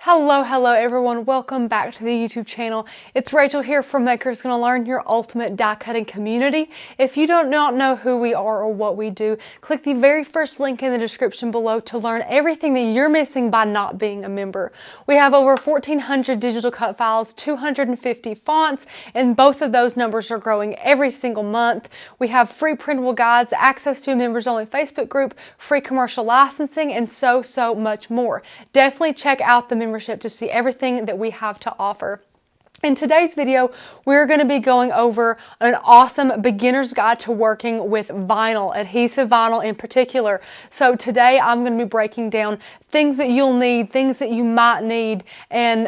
Hello everyone, welcome back to the YouTube channel. It's Rachel here from Makers Gonna Learn, your ultimate die cutting community. If you do not know who we are or what we do, click the very first link in the description below to learn everything that you're missing by not being a member. We have over 1,400 digital cut files, 250 fonts, and both of those numbers are growing every single month. We have free printable guides, access to a members only Facebook group, free commercial licensing, and so much more. Definitely check out the membership to see everything that we have to offer. In today's video, we're going to be going over an awesome beginner's guide to working with vinyl, adhesive vinyl in particular. So today I'm going to be breaking down things that you'll need, things that you might need, and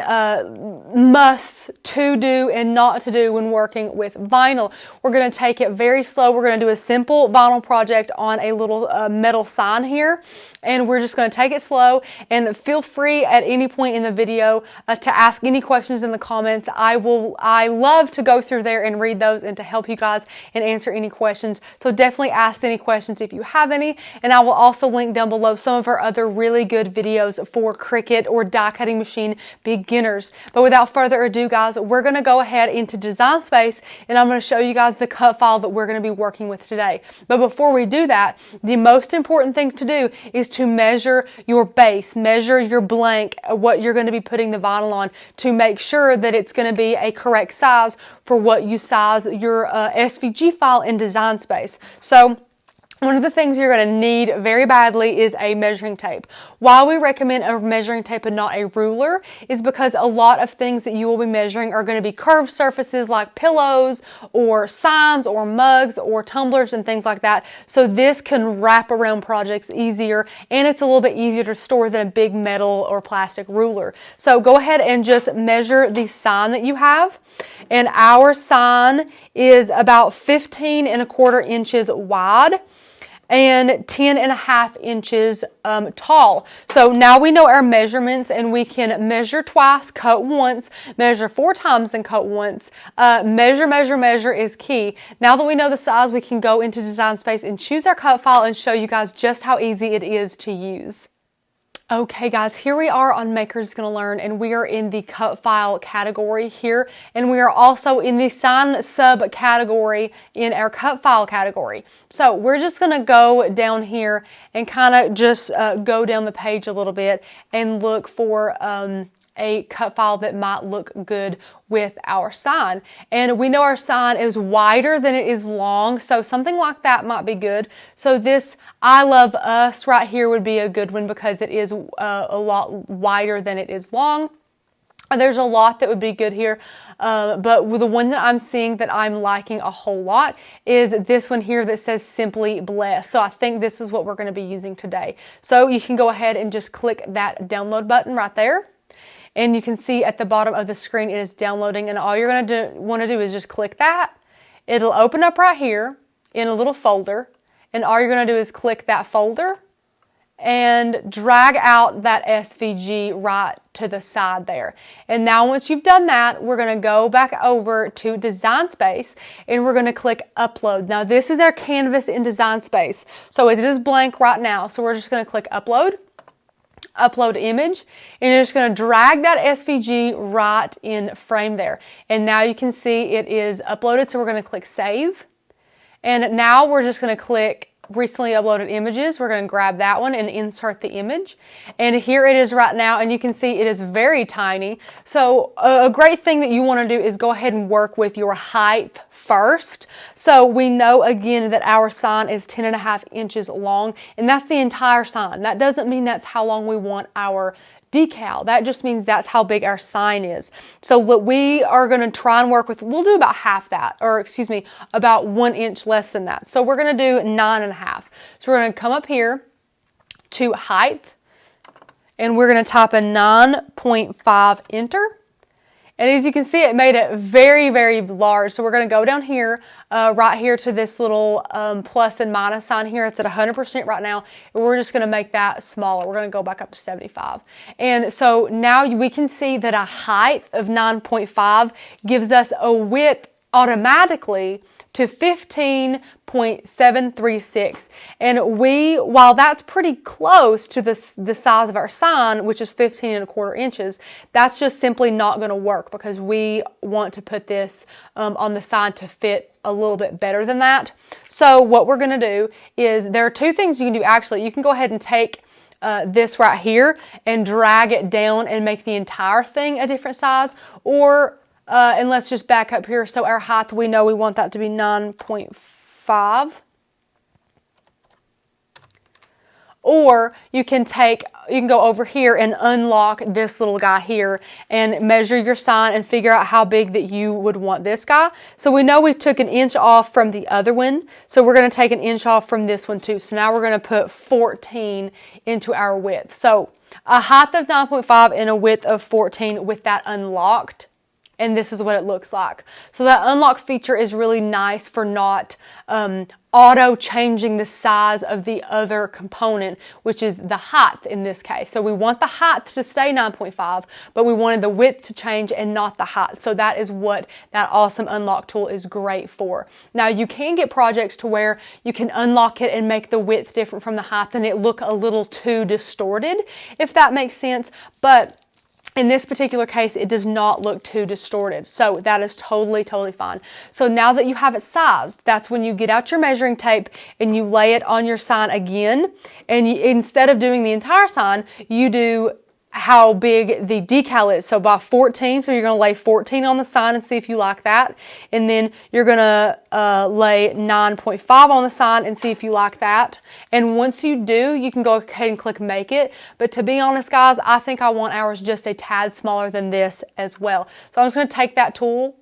musts to do and not to do when working with vinyl. We're going to take it very slow. We're going to do a simple vinyl project on a little metal sign here, and we're just going to take it slow. And feel free at any point in the video to ask any questions in the comments. I love to go through there and read those and to help you guys and answer any questions. So definitely ask any questions if you have any. And I will also link down below some of our other really good videos for Cricut or die cutting machine beginners. But without further ado, guys, we're going to go ahead into Design Space and I'm going to show you guys the cut file that we're going to be working with today. But before we do that, the most important thing to do is to measure your base, measure your blank, what you're going to be putting the vinyl on, to make sure that it's going to be a correct size for what you size your SVG file in Design Space. So one of the things you're going to need very badly is a measuring tape. Why we recommend a measuring tape and not a ruler is because a lot of things that you will be measuring are going to be curved surfaces like pillows or signs or mugs or tumblers and things like that. So this can wrap around projects easier and it's a little bit easier to store than a big metal or plastic ruler. So go ahead and just measure the sign that you have. And our sign is about 15¼ inches wide and 10½ inches tall. So now we know our measurements and we can measure twice, cut once, measure 4 times and cut once. Measure is key. Now that we know the size, we can go into Design Space and choose our cut file and show you guys just how easy it is to use. Okay guys, here we are on Makers Gonna Learn and we are in the cut file category here, and we are also in the sign subcategory in our cut file category. So we're just gonna go down here and kind of just go down the page a little bit and look for a cut file that might look good with our sign. And we know our sign is wider than it is long, so something like that might be good. So this I Love Us right here would be a good one because it is a lot wider than it is long. There's a lot that would be good here, but the one that I'm seeing that I'm liking a whole lot is this one here that says Simply Blessed. So I think this is what we're going to be using today. So you can go ahead and just click that download button right there. And you can see at the bottom of the screen it is downloading, and all you're going to want to do is just click that. It'll open up right here in a little folder, and all you're going to do is click that folder and drag out that SVG right to the side there. And now once you've done that, we're going to go back over to Design Space and we're going to click Upload. Now this is our canvas in Design Space, so it is blank right now, so we're just going to click Upload image, and you're just going to drag that SVG right in frame there. And now you can see it is uploaded, so we're going to click Save. And now we're just going to click Recently Uploaded Images. We're going to grab that one and insert the image. And here it is right now, and you can see it is very tiny. So a great thing that you want to do is go ahead and work with your height first. So we know again that our sign is 10½ inches long, and that's the entire sign. That doesn't mean that's how long we want our decal. That just means that's how big our sign is. So what we are going to try and work with, we'll do about half that, or excuse me, about 1 inch less than that. So we're going to do 9½. So we're going to come up here to height, and we're going to type a 9.5, enter. And as you can see, it made it very large. So we're going to go down here, right here to this little plus and minus sign here. It's at 100% right now. And we're just going to make that smaller. We're going to go back up to 75. And so now we can see that a height of 9.5 gives us a width automatically to 15.736. And while that's pretty close to the size of our sign, which is 15.25 inches, that's just simply not going to work because we want to put this on the sign to fit a little bit better than that. So what we're going to do is, there are two things you can do actually. You can go ahead and take this right here and drag it down and make the entire thing a different size, or and let's just back up here. So our height, we know we want that to be 9.5. Or you can go over here and unlock this little guy here and measure your sign and figure out how big that you would want this guy. So we know we took 1 inch off from the other one. So we're going to take 1 inch off from this one too. So now we're going to put 14 into our width. So a height of 9.5 and a width of 14 with that unlocked. And this is what it looks like. So that unlock feature is really nice for not auto changing the size of the other component, which is the height in this case. So we want the height to stay 9.5, but we wanted the width to change and not the height. So that is what that awesome unlock tool is great for. Now you can get projects to where you can unlock it and make the width different from the height and it look a little too distorted, if that makes sense. But in this particular case, it does not look too distorted. So that is totally fine. So now that you have it sized, that's when you get out your measuring tape and you lay it on your sign again. And instead of doing the entire sign, you do how big the decal is. So by 14, so you're going to lay 14 on the sign and see if you like that. And then you're going to lay 9.5 on the sign and see if you like that. And once you do, you can go ahead and click make it. But to be honest, guys, I think I want ours just a tad smaller than this as well. So I'm just going to take that tool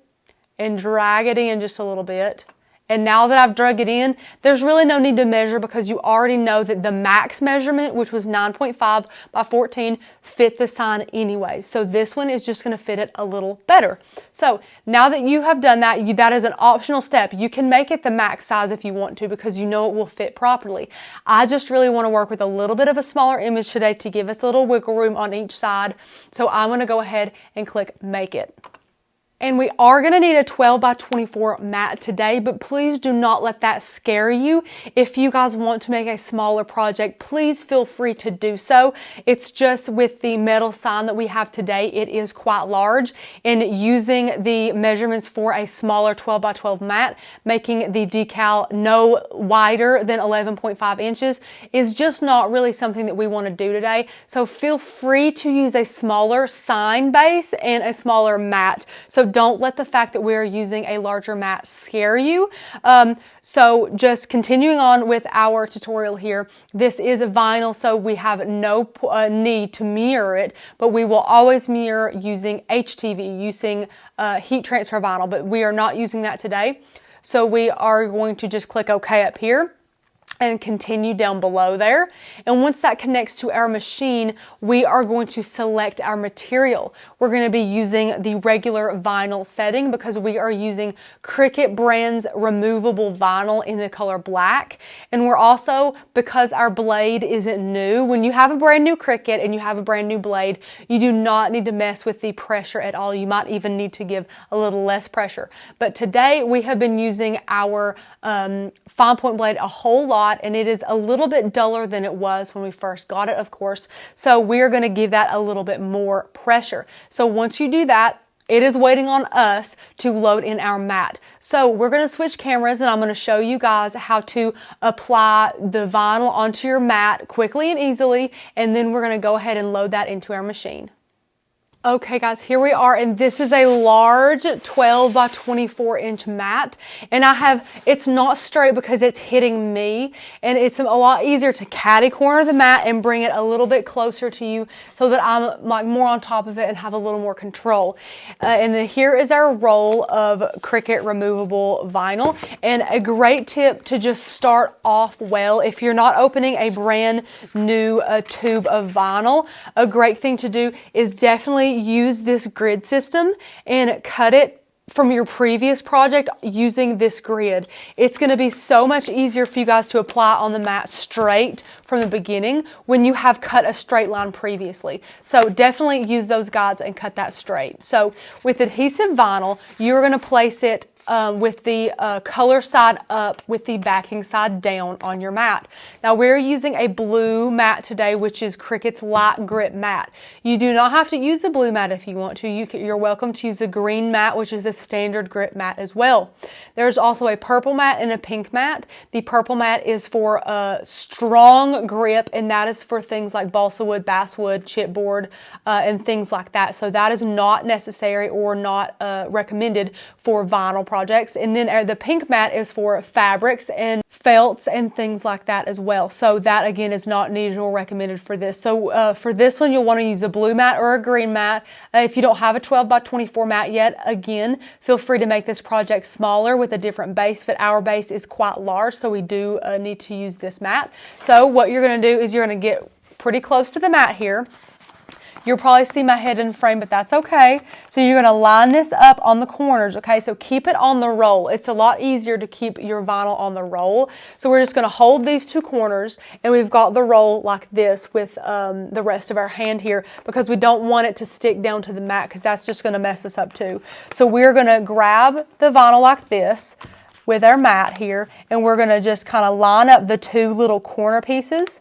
and drag it in just a little bit. And now that I've drug it in, there's really no need to measure because you already know that the max measurement, which was 9.5 by 14, fit the sign anyway. So this one is just going to fit it a little better. So now that you have done that, that is an optional step. You can make it the max size if you want to because you know it will fit properly. I just really want to work with a little bit of a smaller image today to give us a little wiggle room on each side. So I'm going to go ahead and click make it. And we are going to need a 12 by 24 mat today, but please do not let that scare you. If you guys want to make a smaller project, please feel free to do so. It's just with the metal sign that we have today, it is quite large, and using the measurements for a smaller 12 by 12 mat, making the decal no wider than 11.5 inches is just not really something that we want to do today. So feel free to use a smaller sign base and a smaller mat. So don't let the fact that we're using a larger mat scare you. So just continuing on with our tutorial here, this is vinyl, so we have no need to mirror it, but we will always mirror using HTV, using heat transfer vinyl, but we are not using that today. So we are going to just click OK up here and continue down below there. And once that connects to our machine, we are going to select our material. We're going to be using the regular vinyl setting because we are using Cricut brand's removable vinyl in the color black. And we're also, because our blade isn't new, when you have a brand new Cricut and you have a brand new blade, you do not need to mess with the pressure at all. You might even need to give a little less pressure. But today we have been using our fine point blade a whole lot, and it is a little bit duller than it was when we first got it, of course. So we're going to give that a little bit more pressure. So once you do that, it is waiting on us to load in our mat. So we're going to switch cameras and I'm going to show you guys how to apply the vinyl onto your mat quickly and easily, and then we're going to go ahead and load that into our machine. Okay guys, here we are, and this is a large 12 by 24 inch mat, and it's not straight because it's hitting me, and it's a lot easier to catty corner the mat and bring it a little bit closer to you so that I'm like more on top of it and have a little more control. And then here is our roll of Cricut removable vinyl, and a great tip to just start off well. If you're not opening a brand new tube of vinyl, a great thing to do is definitely use this grid system and cut it from your previous project using this grid. It's going to be so much easier for you guys to apply on the mat straight from the beginning when you have cut a straight line previously. So definitely use those guides and cut that straight. So with adhesive vinyl, you're going to place it with the color side up with the backing side down on your mat. Now we're using a blue mat today, which is Cricut's light grip mat. You do not have to use a blue mat if you want to. You're welcome to use a green mat, which is a standard grip mat as well. There's also a purple mat and a pink mat. The purple mat is for a strong grip, and that is for things like balsa wood, basswood, chipboard, and things like that. So that is not necessary or not recommended for vinyl projects. And then the pink mat is for fabrics and felts and things like that as well. So that again is not needed or recommended for this. So for this one, you'll want to use a blue mat or a green mat. If you don't have a 12 by 24 mat yet, again, feel free to make this project smaller with a different base, but our base is quite large, so we do need to use this mat. So what you're going to do is you're going to get pretty close to the mat here. You'll probably see my head in frame, but that's okay. So you're going to line this up on the corners, okay? So keep it on the roll. It's a lot easier to keep your vinyl on the roll. So we're just going to hold these two corners, and we've got the roll like this with the rest of our hand here, because we don't want it to stick down to the mat, because that's just going to mess us up too. So we're going to grab the vinyl like this with our mat here, and we're going to just kind of line up the two little corner pieces.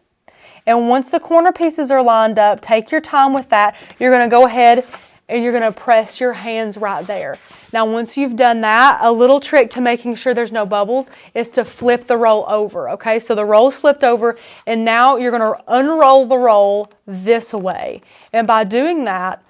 And once the corner pieces are lined up, take your time with that. You're going to go ahead and you're going to press your hands right there. Now, once you've done that, a little trick to making sure there's no bubbles is to flip the roll over, okay? So the roll's flipped over, and now you're going to unroll the roll this way. And by doing that,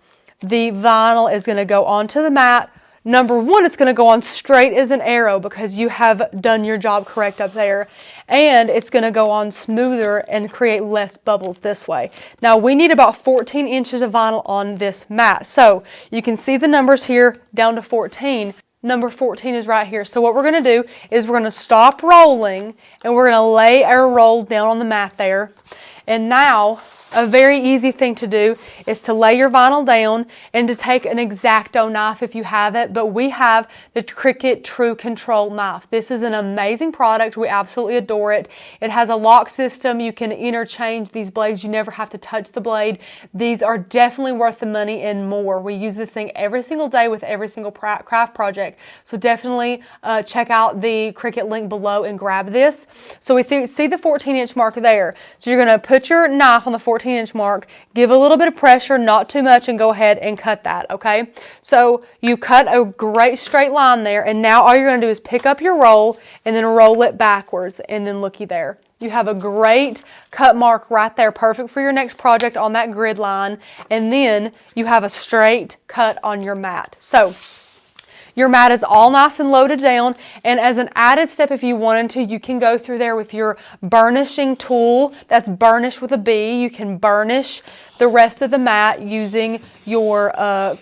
the vinyl is going to go onto the mat. Number one, it's going to go on straight as an arrow because you have done your job correct up there. And it's going to go on smoother and create less bubbles this way. Now, we need about 14 inches of vinyl on this mat. So you can see the numbers here down to 14. Number 14 is right here. So what we're going to do is we're going to stop rolling, and we're going to lay our roll down on the mat there. And now, a very easy thing to do is to lay your vinyl down and to take an X-Acto knife if you have it, but we have the Cricut True Control knife. This is an amazing product. We absolutely adore it. It has a lock system. You can interchange these blades. You never have to touch the blade. These are definitely worth the money and more. We use this thing every single day with every single craft project. So definitely check out the Cricut link below and grab this. So we see the 14-inch mark there. So you're going to put your knife on the 14-inch mark, give a little bit of pressure, not too much, and go ahead and cut that, okay? So you cut a great straight line there, and now all you're going to do is pick up your roll and then roll it backwards, and then looky there. You have a great cut mark right there, perfect for your next project on that grid line, and then you have a straight cut on your mat. So your mat is all nice and loaded down, and as an added step, if you wanted to, you can go through there with your burnishing tool. That's burnish with a B. You can burnish the rest of the mat using your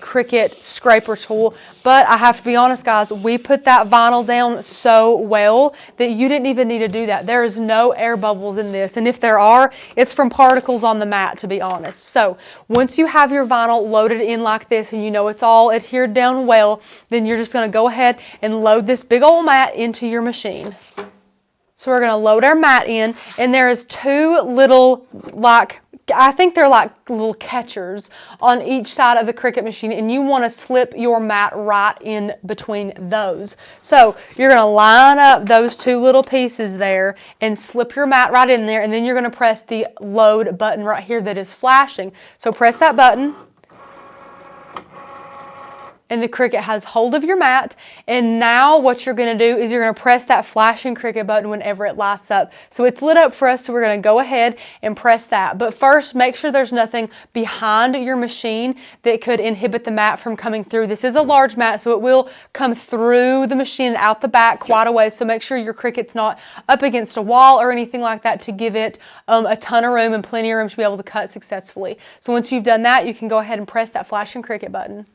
Cricut scraper tool. But I have to be honest, guys, we put that vinyl down so well that you didn't even need to do that. There is no air bubbles in this, and if there are, it's from particles on the mat, to be honest. So once you have your vinyl loaded in like this and you know it's all adhered down well, then you're just going to go ahead and load this big old mat into your machine. So we're going to load our mat in, and there is two little, I think they're like little catchers on each side of the Cricut machine, and you want to slip your mat right in between those. So you're going to line up those two little pieces there and slip your mat right in there, and then you're going to press the load button right here that is flashing. So press that button, and the Cricut has hold of your mat. And now what you're going to do is you're going to press that flashing Cricut button whenever it lights up. So it's lit up for us, so we're going to go ahead and press that. But first, make sure there's nothing behind your machine that could inhibit the mat from coming through. This is a large mat, so it will come through the machine and out the back quite a ways. So make sure your Cricut's not up against a wall or anything like that to give it a ton of room and plenty of room to be able to cut successfully. So once you've done that, you can go ahead and press that flashing Cricut button.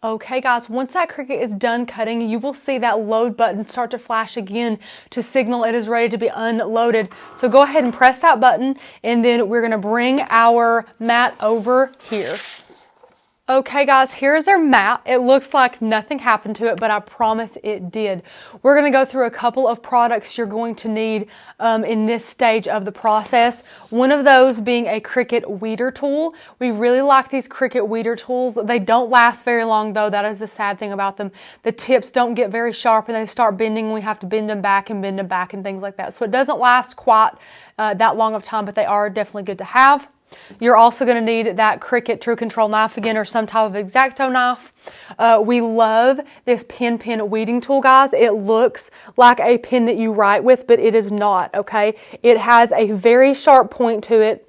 Okay guys, once that Cricut is done cutting, you will see that load button start to flash again to signal it is ready to be unloaded. So go ahead and press that button, and then we're going to bring our mat over here. Okay guys, here's our mat. It looks like nothing happened to it, but I promise it did. We're going to go through a couple of products you're going to need in this stage of the process. One of those being a Cricut weeder tool. We really like these Cricut weeder tools. They don't last very long though. That is the sad thing about them. The tips don't get very sharp and they start bending. We have to bend them back and things like that. So it doesn't last quite that long of time, but they are definitely good to have. You're also going to need that Cricut True Control knife again, or some type of X-Acto knife. We love this pen weeding tool, guys. It looks like a pen that you write with, but it is not, okay? It has a very sharp point to it.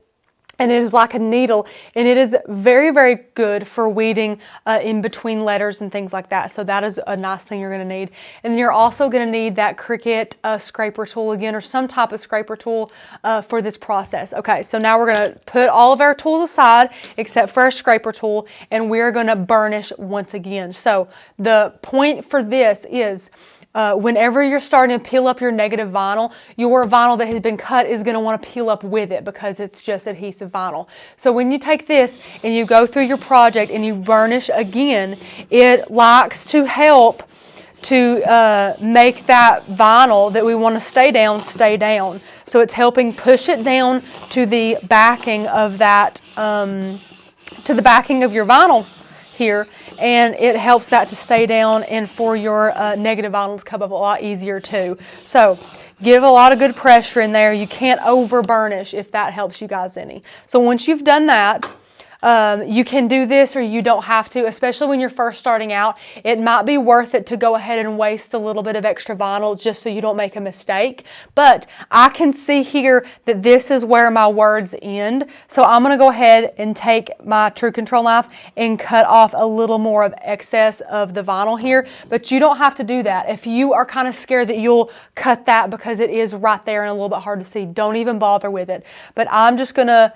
And it is like a needle, and it is very, very good for weeding in between letters and things like that. So that is a nice thing you're going to need. And then you're also going to need that Cricut scraper tool again, or some type of scraper tool for this process. Okay, so now we're going to put all of our tools aside except for our scraper tool, and we're going to burnish once again. So the point for this is whenever you're starting to peel up your negative vinyl, your vinyl that has been cut is going to want to peel up with it because it's just adhesive vinyl. So when you take this and you go through your project and you burnish again, it likes to help to make that vinyl that we want to stay down. So it's helping push it down to the backing of that, to the backing of your vinyl here, and it helps that to stay down and for your negative vinyl to come up a lot easier too. So give a lot of good pressure in there. You can't over burnish if that helps you guys any. So once you've done that, you can do this or you don't have to, especially when you're first starting out. It might be worth it to go ahead and waste a little bit of extra vinyl just so you don't make a mistake. But I can see here that this is where my words end. So I'm going to go ahead and take my True Control knife and cut off a little more of excess of the vinyl here. But you don't have to do that. If you are kind of scared that you'll cut that because it is right there and a little bit hard to see, don't even bother with it. But I'm just going to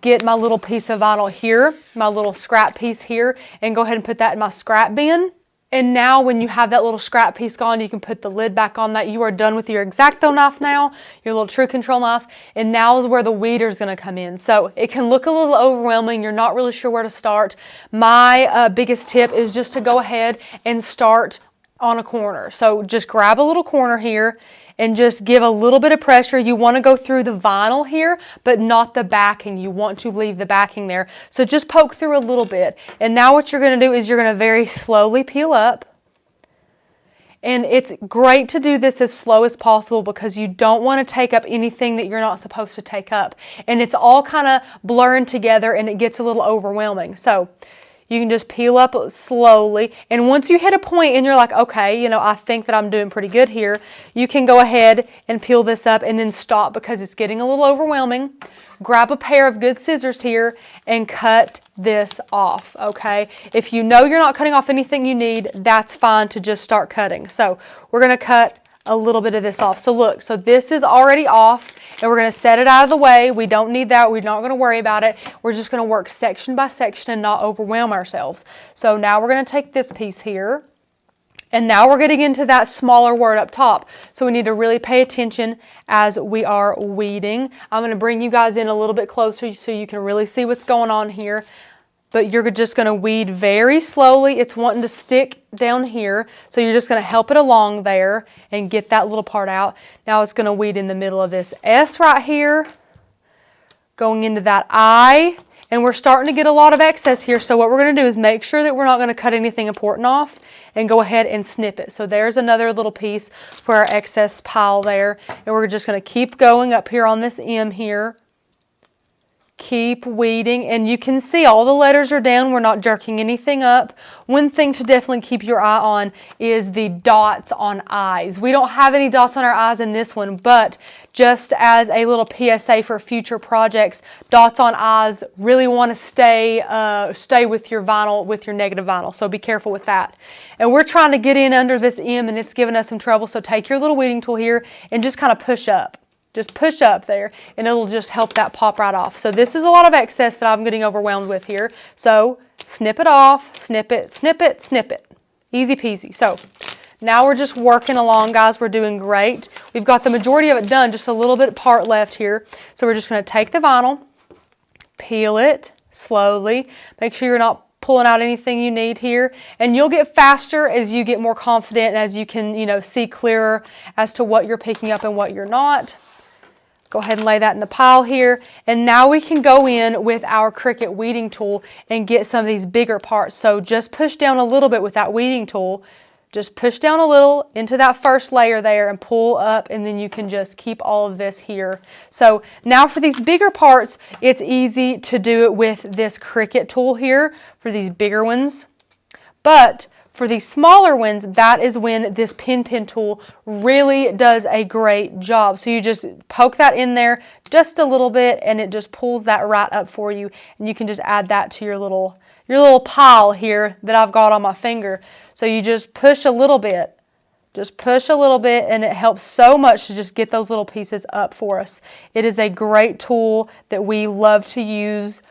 get my little piece of vinyl here, my little scrap piece here, and go ahead and put that in my scrap bin. And now when you have that little scrap piece gone, you can put the lid back on that. You are done with your X-Acto knife now, your little True Control knife, and now is where the weeder is going to come in. So it can look a little overwhelming. You're not really sure where to start. My biggest tip is just to go ahead and start on a corner. So just grab a little corner here and just give a little bit of pressure. You want to go through the vinyl here, but not the backing. You want to leave the backing there. So just poke through a little bit. And now what you're going to do is you're going to very slowly peel up. And it's great to do this as slow as possible because you don't want to take up anything that you're not supposed to take up. And it's all kind of blurring together and it gets a little overwhelming. So you can just peel up slowly, and once you hit a point and you're like, okay, you know, I think that I'm doing pretty good here, you can go ahead and peel this up and then stop because it's getting a little overwhelming. Grab a pair of good scissors here and cut this off, okay? If you know you're not cutting off anything you need, that's fine to just start cutting. So we're going to cut a little bit of this off. So look, so this is already off, and we're going to set it out of the way. We don't need that. We're not going to worry about it. We're just going to work section by section and not overwhelm ourselves. So now we're going to take this piece here, and now we're getting into that smaller word up top. So we need to really pay attention as we are weeding. I'm going to bring you guys in a little bit closer so you can really see what's going on here. But you're just going to weed very slowly. It's wanting to stick down here. So you're just going to help it along there and get that little part out. Now it's going to weed in the middle of this S right here, going into that I. And we're starting to get a lot of excess here. So what we're going to do is make sure that we're not going to cut anything important off and go ahead and snip it. So there's another little piece for our excess pile there. And we're just going to keep going up here on this M here. Keep weeding, and you can see all the letters are down. We're not jerking anything up. One thing to definitely keep your eye on is the dots on I's. We don't have any dots on our I's in this one, but just as a little PSA for future projects, dots on I's really want to stay with your vinyl, with your negative vinyl. So be careful with that. And we're trying to get in under this M, and it's giving us some trouble. So take your little weeding tool here and just kind of push up. Just push up there, and it'll just help that pop right off. So this is a lot of excess that I'm getting overwhelmed with here. So snip it off, snip it, snip it, snip it. Easy peasy. So now we're just working along, guys. We're doing great. We've got the majority of it done, just a little bit part left here. So we're just going to take the vinyl, peel it slowly. Make sure you're not pulling out anything you need here. And you'll get faster as you get more confident and as you can, you know, see clearer as to what you're picking up and what you're not. Go ahead and lay that in the pile here. And now we can go in with our Cricut weeding tool and get some of these bigger parts. So just push down a little bit with that weeding tool. Just push down a little into that first layer there and pull up, and then you can just keep all of this here. So now for these bigger parts, it's easy to do it with this Cricut tool here for these bigger ones. But for these smaller ones, that is when this pin tool really does a great job. So you just poke that in there just a little bit, and it just pulls that right up for you. And you can just add that to your little pile here that I've got on my finger. So you just push a little bit. Just push a little bit, and it helps so much to just get those little pieces up for us. It is a great tool that we love to use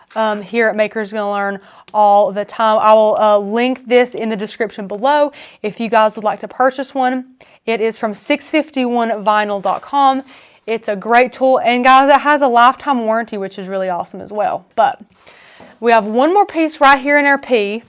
here at Makers Gonna Learn all the time. I will link this in the description below if you guys would like to purchase one. It is from 651vinyl.com. It's a great tool, and guys, it has a lifetime warranty, which is really awesome as well. But we have one more piece right here in our P.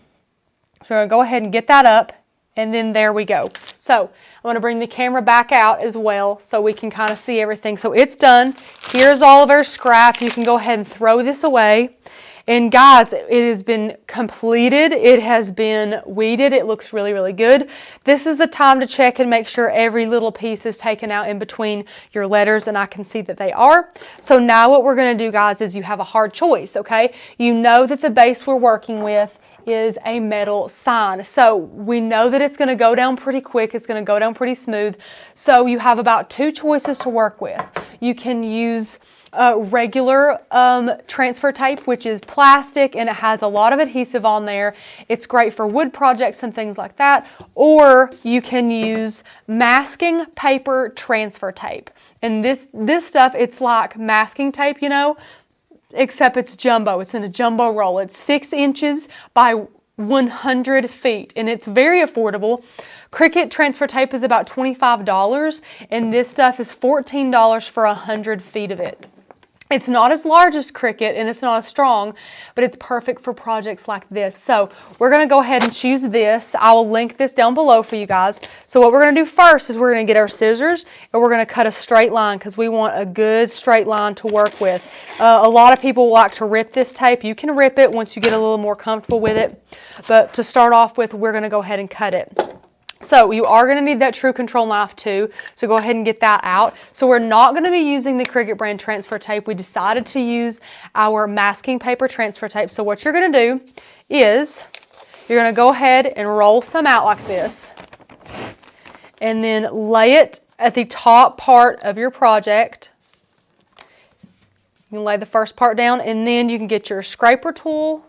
So we're going to go ahead and get that up, and then there we go. So I'm going to bring the camera back out as well so we can kind of see everything. So it's done. Here's all of our scrap. You can go ahead and throw this away. And guys, it has been completed. It has been weeded. It looks really, really good. This is the time to check and make sure every little piece is taken out in between your letters, and I can see that they are. So now what we're going to do, guys, is you have a hard choice, okay? You know that the base we're working with is a metal sign. So we know that it's going to go down pretty quick. It's going to go down pretty smooth. So you have about two choices to work with. You can use regular transfer tape, which is plastic, and it has a lot of adhesive on there. It's great for wood projects and things like that. Or you can use masking paper transfer tape. And this stuff, it's like masking tape, you know, except it's jumbo. It's in a jumbo roll. It's 6 inches by 100 feet, and it's very affordable. Cricut transfer tape is about $25, and this stuff is $14 for 100 feet of it. It's not as large as Cricut, and it's not as strong, but it's perfect for projects like this. So we're going to go ahead and choose this. I will link this down below for you guys. So what we're going to do first is we're going to get our scissors, and we're going to cut a straight line because we want a good straight line to work with. A lot of people like to rip this tape. You can rip it once you get a little more comfortable with it. But to start off with, we're going to go ahead and cut it. So you are going to need that True Control knife too, so go ahead and get that out. So we're not going to be using the Cricut brand transfer tape. We decided to use our masking paper transfer tape. So what you're going to do is you're going to go ahead and roll some out like this, and then lay it at the top part of your project. You can lay the first part down, and then you can get your scraper tool.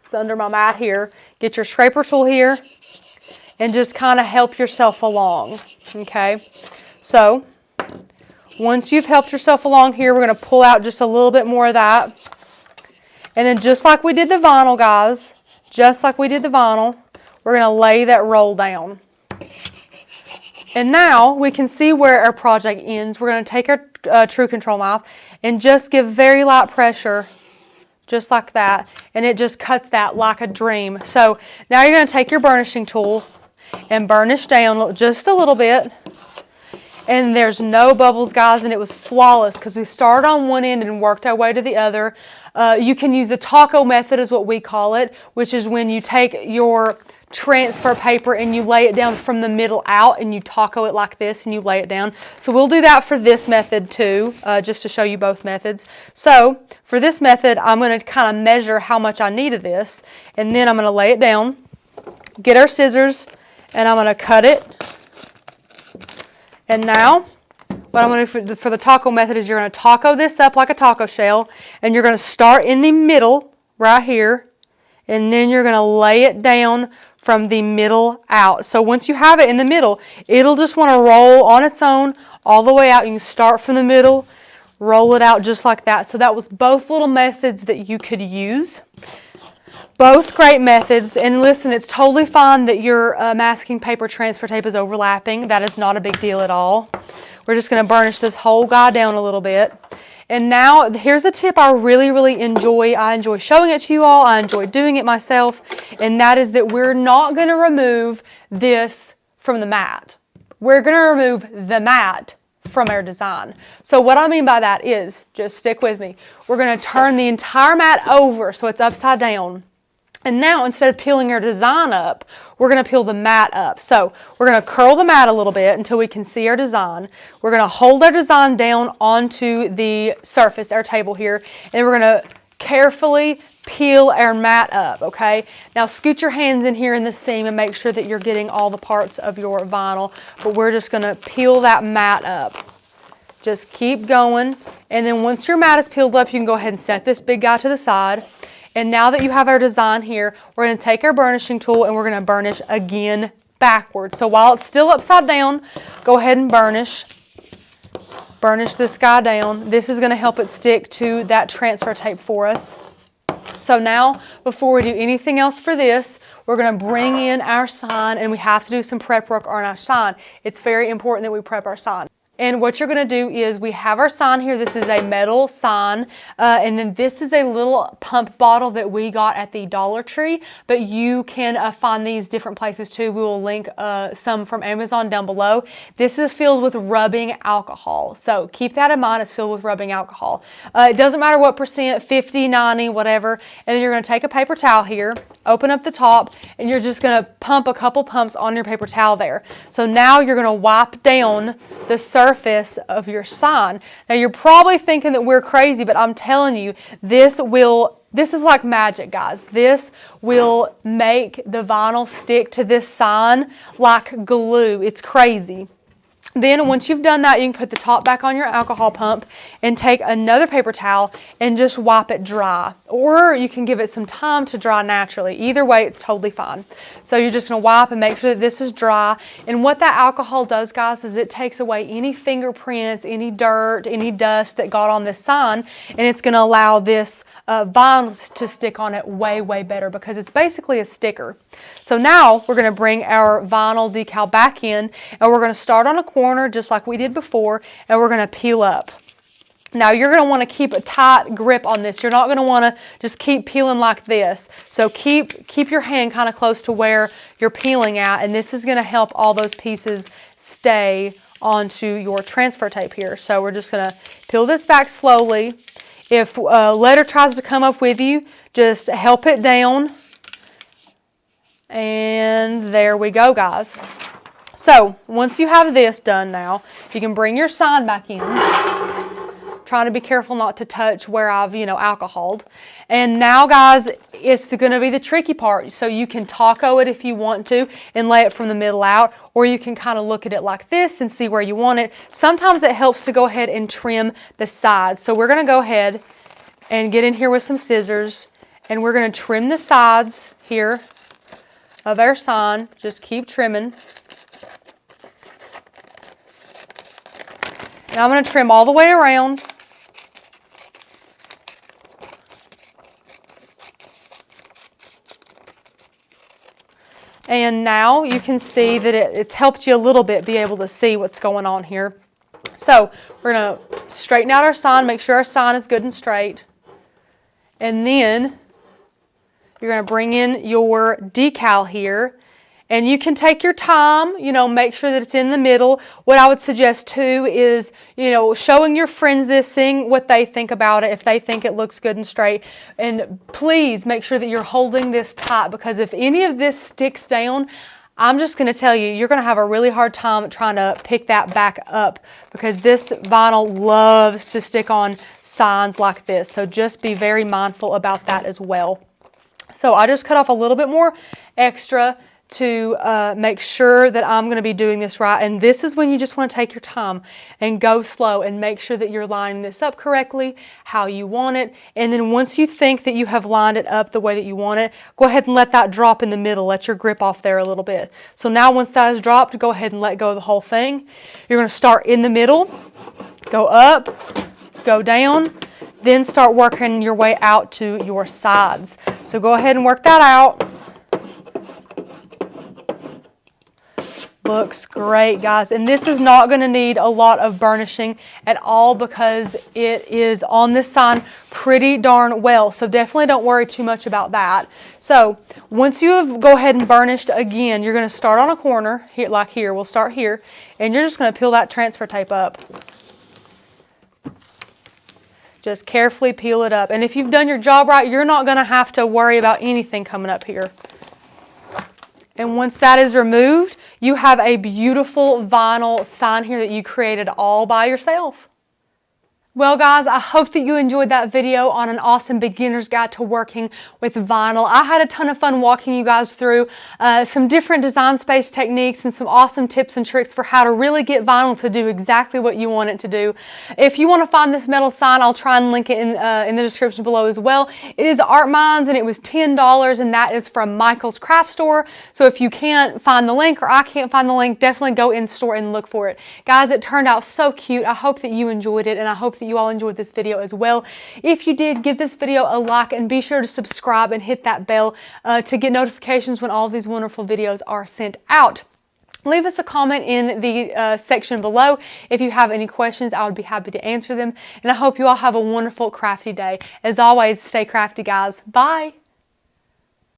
It's under my mat here. Get your scraper tool here, and just kind of help yourself along, okay? So once you've helped yourself along here, we're going to pull out just a little bit more of that. And then just like we did the vinyl, guys, just like we did the vinyl, we're going to lay that roll down. And now we can see where our project ends. We're going to take our True Control knife and just give very light pressure, just like that. And it just cuts that like a dream. So now you're going to take your burnishing tool and burnish down just a little bit, and there's no bubbles, guys, and it was flawless because we started on one end and worked our way to the other. You can use the taco method is what we call it, which is when you take your transfer paper and you lay it down from the middle out, and you taco it like this and you lay it down. So we'll do that for this method too, just to show you both methods. So for this method, I'm going to kind of measure how much I need of this, and then I'm going to lay it down, get our scissors, and I'm going to cut it. And now, what I'm going to do for the taco method is you're going to taco this up like a taco shell, and you're going to start in the middle right here, and then you're going to lay it down from the middle out. So once you have it in the middle, it'll just want to roll on its own all the way out. You can start from the middle, roll it out just like that. So that was both little methods that you could use. Both great methods, and listen, it's totally fine that your masking paper transfer tape is overlapping. That is not a big deal at all. We're just going to burnish this whole guy down a little bit. And now here's a tip I really enjoy. I enjoy showing it to you all. I enjoy doing it myself. And that is that we're not going to remove this from the mat. We're going to remove the mat from our design. So what I mean by that is, just stick with me. We're going to turn the entire mat over so it's upside down. And now instead of peeling our design up, we're going to peel the mat up. So we're going to curl the mat a little bit until we can see our design. We're going to hold our design down onto the surface, our table here, and we're going to carefully peel our mat up, okay? Now scoot your hands in here in the seam and make sure that you're getting all the parts of your vinyl, but we're just going to peel that mat up. Just keep going, and then once your mat is peeled up, you can go ahead and set this big guy to the side. And now that you have our design here, we're going to take our burnishing tool and we're going to burnish again backwards. So while it's still upside down, go ahead and burnish. Burnish this guy down. This is going to help it stick to that transfer tape for us. So now, before we do anything else for this, we're going to bring in our sign, and we have to do some prep work on our sign. It's very important that we prep our sign. And what you're going to do is, we have our sign here. This is a metal sign, and then this is a little pump bottle that we got at the Dollar Tree, but you can find these different places too. We will link some from Amazon down below. This is filled with rubbing alcohol, so keep that in mind. It's filled with rubbing alcohol. It doesn't matter what percent, 50, 90, whatever, and then you're going to take a paper towel here, open up the top, and you're just going to pump a couple pumps on your paper towel there. So now you're going to wipe down the surface of your sign. Now you're probably thinking that we're crazy, but I'm telling you, this is like magic, guys. This will make the vinyl stick to this sign like glue. It's crazy. Then once you've done that, you can put the top back on your alcohol pump and take another paper towel and just wipe it dry. Or you can give it some time to dry naturally. Either way, it's totally fine. So you're just going to wipe and make sure that this is dry. And what that alcohol does, guys, is it takes away any fingerprints, any dirt, any dust that got on this sign, and it's going to allow this vinyl to stick on it way better, because it's basically a sticker. So now we're going to bring our vinyl decal back in, and we're going to start on a corner just like we did before, and we're going to peel up. Now you're going to want to keep a tight grip on this. You're not going to want to just keep peeling like this. So keep your hand kind of close to where you're peeling at, and this is going to help all those pieces stay onto your transfer tape here. So we're just going to peel this back slowly. If a letter tries to come up with you, just help it down. And there we go, guys. So once you have this done now, you can bring your sign back in. Trying to be careful not to touch where I've, alcoholed. And now, guys, it's going to be the tricky part. So you can taco it if you want to and lay it from the middle out, or you can kind of look at it like this and see where you want it. Sometimes it helps to go ahead and trim the sides. So we're going to go ahead and get in here with some scissors, and we're going to trim the sides here of our sign. Just keep trimming. And I'm going to trim all the way around. And now you can see that it's helped you a little bit be able to see what's going on here. So we're going to straighten out our sign, make sure our sign is good and straight. And then you're going to bring in your decal here. And you can take your time, make sure that it's in the middle. What I would suggest too is, showing your friends this, seeing what they think about it, if they think it looks good and straight. And please make sure that you're holding this tight, because if any of this sticks down, I'm just going to tell you, you're going to have a really hard time trying to pick that back up, because this vinyl loves to stick on signs like this. So just be very mindful about that as well. So I just cut off a little bit more extra to make sure that I'm going to be doing this right. And this is when you just want to take your time and go slow and make sure that you're lining this up correctly, how you want it. And then once you think that you have lined it up the way that you want it, go ahead and let that drop in the middle. Let your grip off there a little bit. So now once that is dropped, go ahead and let go of the whole thing. You're going to start in the middle, go up, go down, then start working your way out to your sides. So go ahead and work that out. Looks great, guys. And this is not going to need a lot of burnishing at all because it is on this sign pretty darn well. So definitely don't worry too much about that. So once you have go ahead and burnished again, you're going to start on a corner, here, like here. We'll start here. And you're just going to peel that transfer tape up. Just carefully peel it up. And if you've done your job right, you're not going to have to worry about anything coming up here. And once that is removed, you have a beautiful vinyl sign here that you created all by yourself. Well, guys, I hope that you enjoyed that video on an awesome beginner's guide to working with vinyl. I had a ton of fun walking you guys through some different design space techniques and some awesome tips and tricks for how to really get vinyl to do exactly what you want it to do. If you want to find this metal sign, I'll try and link it in the description below as well. It is Art Minds and it was $10, and that is from Michael's Craft Store. So if you can't find the link or I can't find the link, definitely go in store and look for it. Guys, it turned out so cute. I hope that you enjoyed it, and I hope that you all enjoyed this video as well. If you did, give this video a like and be sure to subscribe and hit that bell to get notifications when all of these wonderful videos are sent out. Leave us a comment in the section below. If you have any questions, I would be happy to answer them. And I hope you all have a wonderful crafty day. As always, stay crafty, guys. Bye.